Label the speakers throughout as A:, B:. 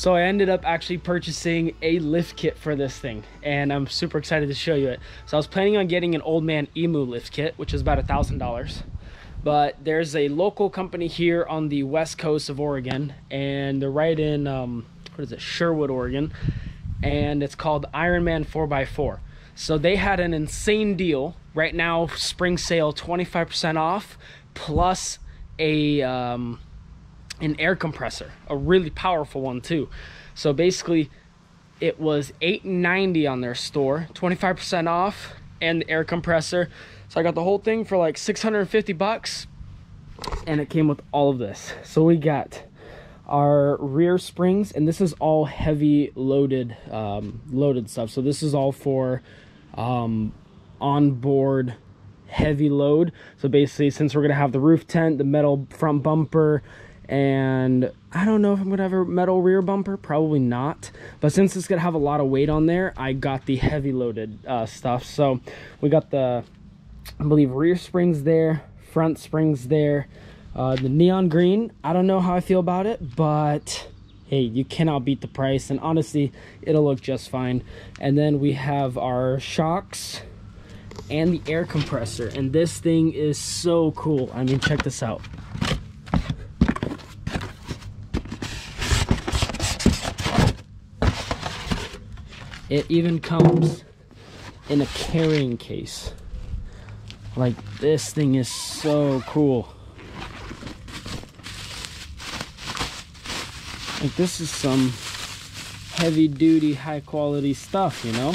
A: So I ended up actually purchasing a lift kit for this thing, and I'm super excited to show you it. So I was planning on getting an Old Man Emu lift kit, which is about $1,000. But there's a local company here on the west coast of Oregon, and they're right in, what is it, Sherwood, Oregon, and it's called Ironman 4x4. So they had an insane deal. Right now, spring sale, 25% off, plus an air compressor, a really powerful one too. So basically it was $8.90 on their store, 25% off, and the air compressor. So I got the whole thing for like 650 bucks, and it came with all of this. So we got our rear springs, and this is all heavy loaded stuff. So this is all for onboard heavy load. So basically, since we're gonna have the roof tent, the metal front bumper, and I don't know if I'm gonna have a metal rear bumper, probably not, but since it's gonna have a lot of weight on there, I got the heavy loaded stuff. So we got the, I believe, rear springs there, front springs there, the neon green. I don't know how I feel about it, but hey, you cannot beat the price, and honestly it'll look just fine. And then we have our shocks and the air compressor, and this thing is so cool. I mean, check this out. It even comes in a carrying case. Like, this thing is so cool. Like, this is some heavy duty, high quality stuff, you know?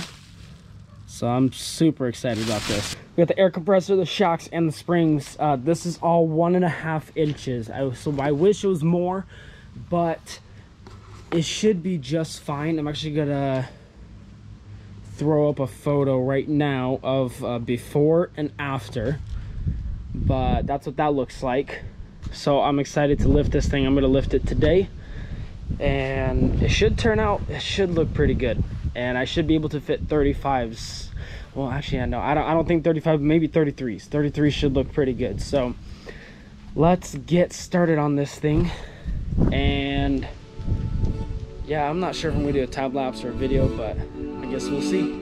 A: So I'm super excited about this. We got the air compressor, the shocks, and the springs. This is all 1.5 inches. So I wish it was more, but it should be just fine. I'm actually gonna throw up a photo right now of before and after, but that's what that looks like. So I'm excited to lift this thing. I'm gonna lift it today, and it should turn out, it should look pretty good, and I should be able to fit 35s. Well, actually, I know I don't think 35, maybe 33s. 33 should look pretty good. So let's get started on this thing. And yeah, I'm not sure if I'm gonna do a time lapse or a video, but I guess we'll see.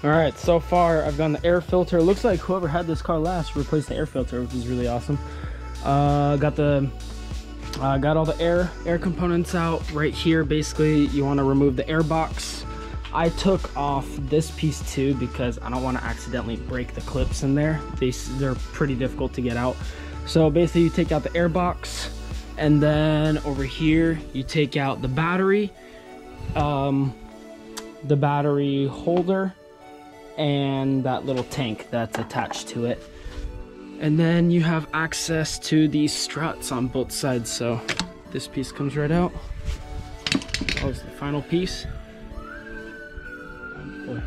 A: Alright, so far I've done the air filter. It looks like whoever had this car last replaced the air filter, which is really awesome. Got all the air components out right here. Basically, you want to remove the air box. I took off this piece too because I don't want to accidentally break the clips in there. They're pretty difficult to get out. So basically, you take out the air box, and then over here you take out the battery holder, and that little tank that's attached to it. And then you have access to these struts on both sides. So this piece comes right out. That was the final piece. Oh boy.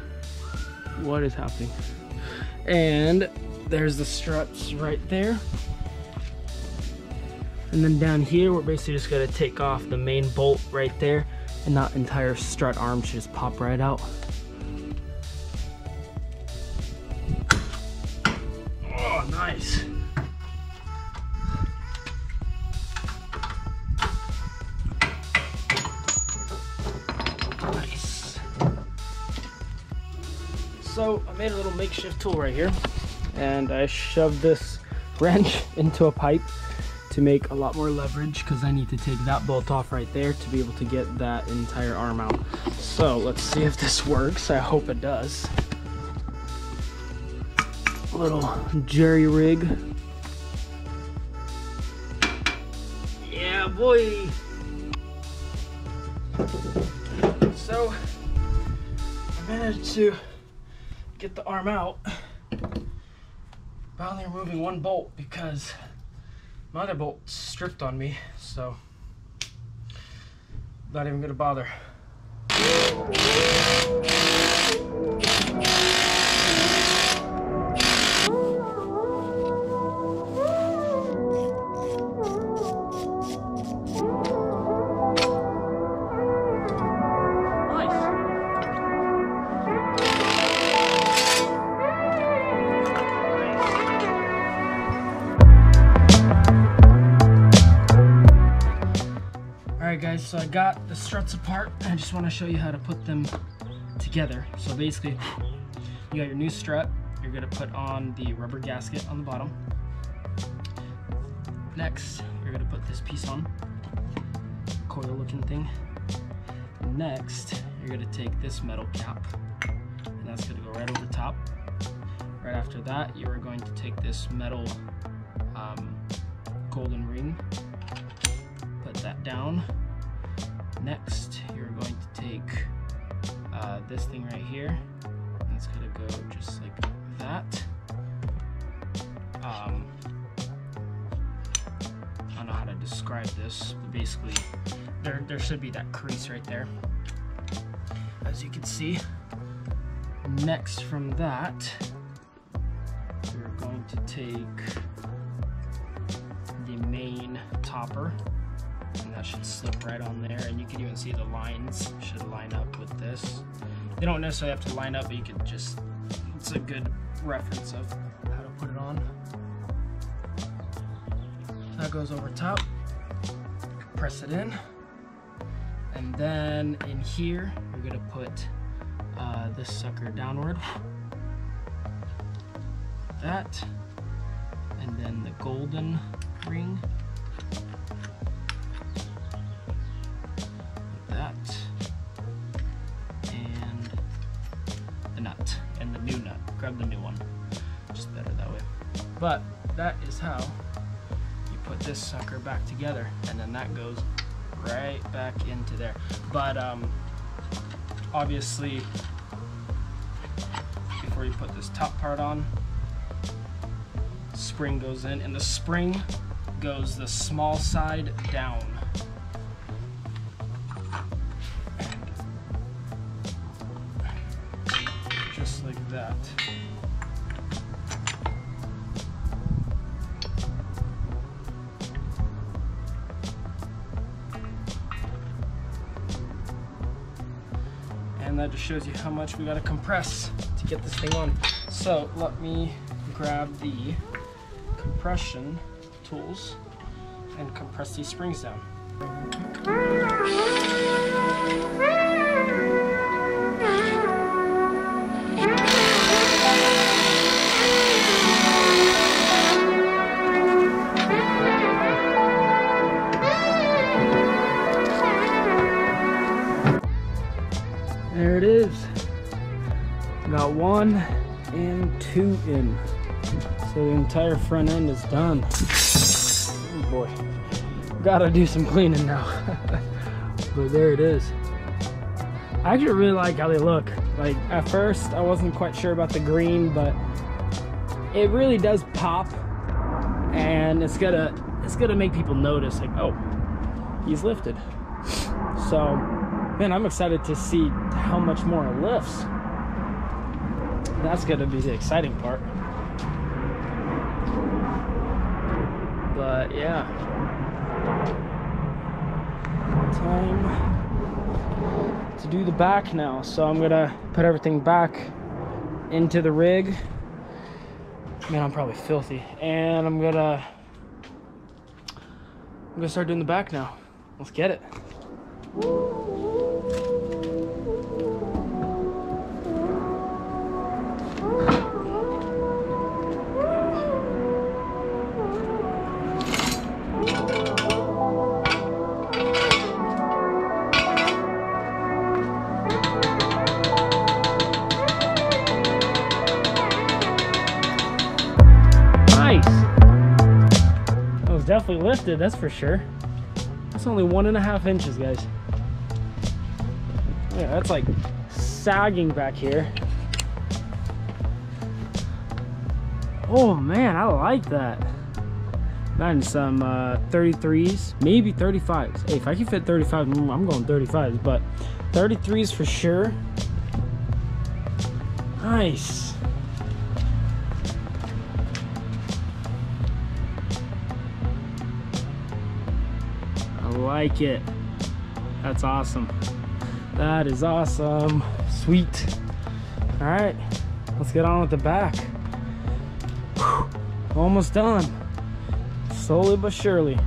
A: What is happening? And there's the struts right there. And then down here, we're basically just gonna take off the main bolt right there, and that entire strut arm should just pop right out. Oh, nice. Nice. So I made a little makeshift tool right here, and I shoved this wrench into a pipe to make a lot more leverage, because I need to take that bolt off right there to be able to get that entire arm out. So let's see if this works. I hope it does. A little jerry rig. Yeah, boy. So I managed to get the arm out by only removing one bolt, because my other bolt stripped on me, so not even gonna bother. Alright guys, so I got the struts apart. I just want to show you how to put them together. So basically, you got your new strut. You're going to put on the rubber gasket on the bottom. Next, you're going to put this piece on, coil looking thing. Next, you're going to take this metal cap, and that's going to go right over the top. Right after that, you are going to take this metal golden ring, put that down. Next, you're going to take this thing right here, and it's going to go just like that. I don't know how to describe this, but basically there should be that crease right there, as you can see. Next from that, you're going to take the main topper, and that should slip right on there, and you can even see the lines should line up with this. They don't necessarily have to line up, but you can just, it's a good reference of how to put it on. That goes over top, press it in, and then in here you're gonna put this sucker downward, that, and then the golden ring, that, and the nut, and the new nut. Grab the new one, just better that way. But that is how you put this sucker back together, and then that goes right back into there. But obviously, before you put this top part on, spring goes in, and the spring goes the small side down. Just like that. And that just shows you how much we gotta compress to get this thing on. So let me grab the compression tools and compress these springs down. There it is. Got 1 and 2 in. So the entire front end is done. Oh boy. Gotta do some cleaning now. But there it is. I actually really like how they look. Like, at first I wasn't quite sure about the green, but it really does pop, and it's gonna make people notice, like, oh, he's lifted. So man, I'm excited to see how much more it lifts. That's gonna be the exciting part. But yeah, time to do the back now. So I'm gonna put everything back into the rig. Man, I'm probably filthy. And I'm gonna start doing the back now. Let's get it. Definitely lifted, that's for sure. That's only 1.5 inches, guys. Yeah, that's like sagging back here. Oh man, I like that. Imagine some 33s, maybe 35s. Hey, if I can fit 35, I'm going 35s, but 33s for sure. Nice. Like it. That's awesome. That is awesome. Sweet. All right, let's get on with the back. Whew. Almost done. Slowly but surely.